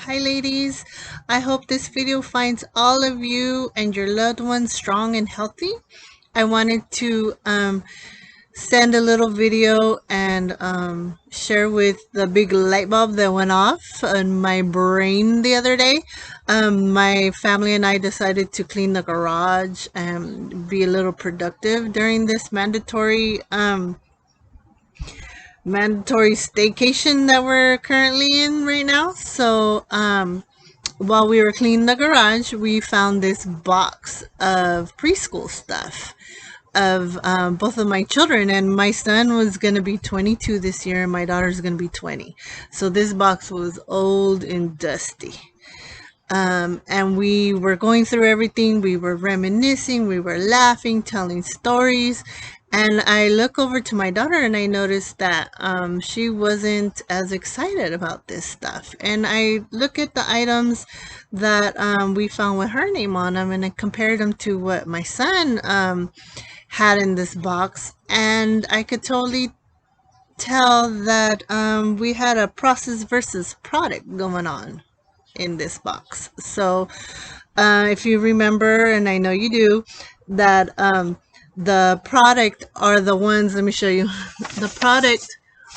Hi ladies, I hope this video finds all of you and your loved ones strong and healthy. I wanted to send a little video and share with the big light bulb that went off in my brain the other day. My family and I decided to clean the garage and be a little productive during this mandatory staycation that we're currently in right now. So while we were cleaning the garage, we found this box of preschool stuff of both of my children, and my son was going to be 22 this year and my daughter's going to be 20. So this box was old and dusty. And we were going through everything. We were reminiscing, we were laughing, telling stories. And I look over to my daughter and I noticed that she wasn't as excited about this stuff. And I look at the items that we found with her name on them, and I compared them to what my son had in this box. And I could totally tell that we had a process versus product going on in this box. So if you remember, and I know you do, that the product are the ones, let me show you, the product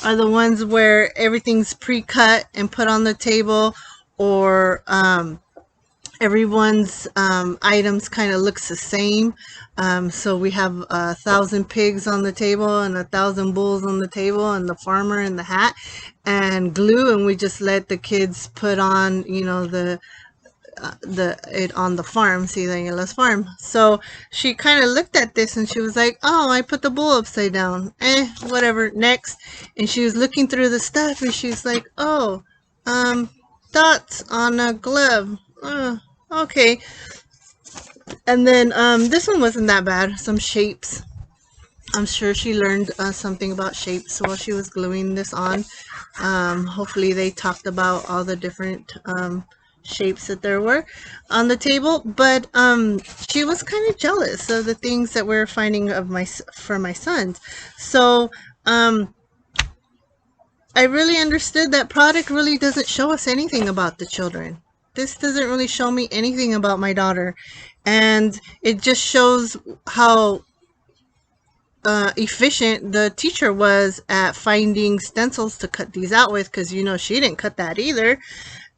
are the ones where everything's pre-cut and put on the table, or everyone's items kind of looks the same. So we have 1,000 pigs on the table and 1,000 bulls on the table, and the farmer in the hat, and glue, and we just let the kids put on, you know, it on the farm, see the Yellow's farm. So she kind of looked at this and she was like, oh, I put the bull upside down, whatever, next. And she was looking through the stuff and she's like, oh, dots on a glove, okay. And then this one wasn't that bad, some shapes. I'm sure she learned something about shapes while she was gluing this on. Hopefully they talked about all the different shapes that there were on the table, but she was kind of jealous of the things that we're finding for my sons. So I really understood that product really doesn't show us anything about the children. This doesn't really show me anything about my daughter, and it just shows how efficient the teacher was at finding stencils to cut these out with, because you know she didn't cut that either.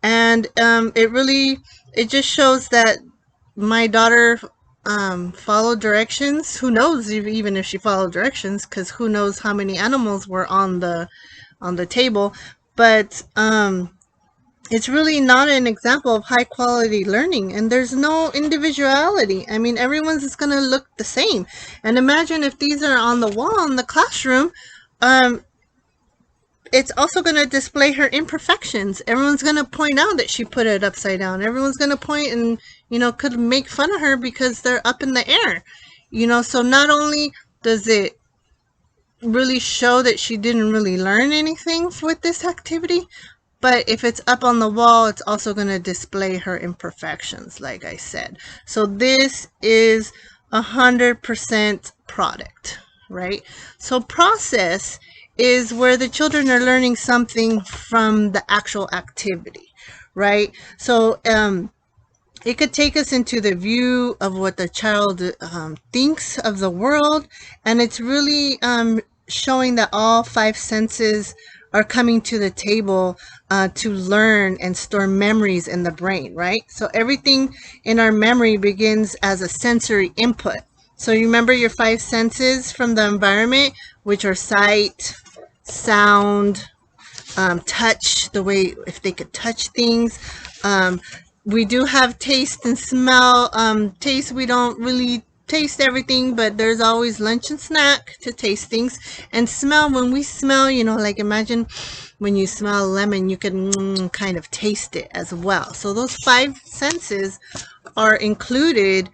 And it just shows that my daughter followed directions. Who knows even if she followed directions, because who knows how many animals were on the table. But it's really not an example of high quality learning, and there's no individuality. I mean, everyone's is going to look the same. And imagine if these are on the wall in the classroom, it's also going to display her imperfections. Everyone's going to point out that she put it upside down. Everyone's going to point and, you know, could make fun of her because they're up in the air. You know, so not only does it really show that she didn't really learn anything with this activity, but if it's up on the wall, it's also going to display her imperfections, like I said. So this is 100% product, right? So process is where the children are learning something from the actual activity, right? So it could take us into the view of what the child thinks of the world, and it's really showing that all five senses are coming to the table to learn and store memories in the brain, right? So everything in our memory begins as a sensory input. So you remember your five senses from the environment, which are sight, sound, touch, the way if they could touch things. We do have taste and smell. Taste, we don't really taste everything, but there's always lunch and snack to taste things. And smell, when we smell, you know, like imagine when you smell lemon, you can kind of taste it as well. So those five senses are included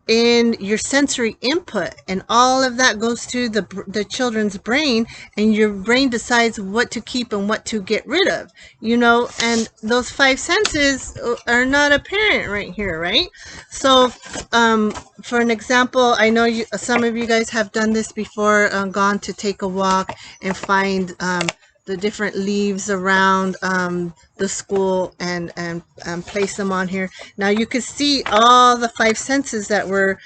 in your sensory input, and all of that goes to the children's brain, and your brain decides what to keep and what to get rid of, you know. And those five senses are not apparent right here, right? So for an example, I know some of you guys have done this before, gone to take a walk and find the different leaves around the school and place them on here. Now you can see all the 5 senses that were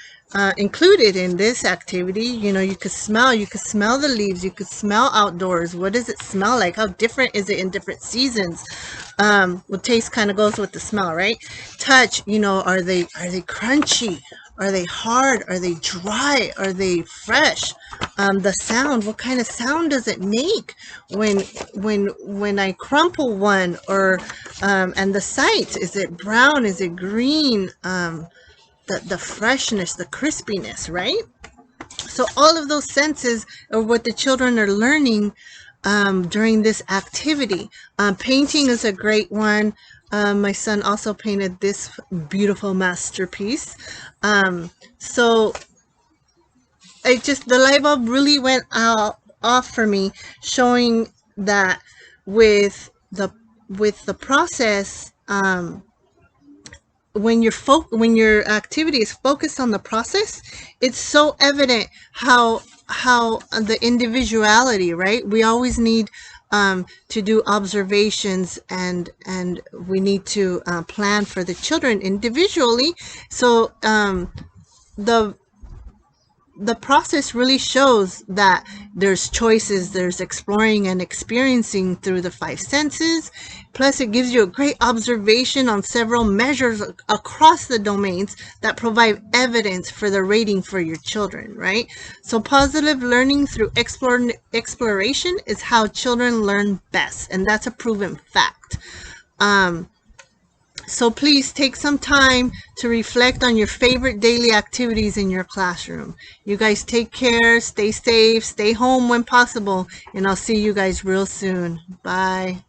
included in this activity. You know, you could smell the leaves, you could smell outdoors. What does it smell like? How different is it in different seasons? Well, taste kind of goes with the smell, right? Touch, you know, are they crunchy? Are they hard? Are they dry? Are they fresh? The sound, what kind of sound does it make when I crumple one? Or and the sight, is it brown? Is it green? The freshness, the crispiness, right? So all of those senses are what the children are learning during this activity. Painting is a great one. My son also painted this beautiful masterpiece. So the light bulb really went off for me, showing that with the process, when your activity is focused on the process, it's so evident how the individuality, right? We always need to do observations, and we need to plan for the children individually. So the process really shows that there's choices, there's exploring and experiencing through the 5 senses. Plus, it gives you a great observation on several measures across the domains that provide evidence for the rating for your children, right? So positive learning through exploration is how children learn best, and that's a proven fact. So please take some time to reflect on your favorite daily activities in your classroom. You guys take care, stay safe, stay home when possible, and I'll see you guys real soon. Bye.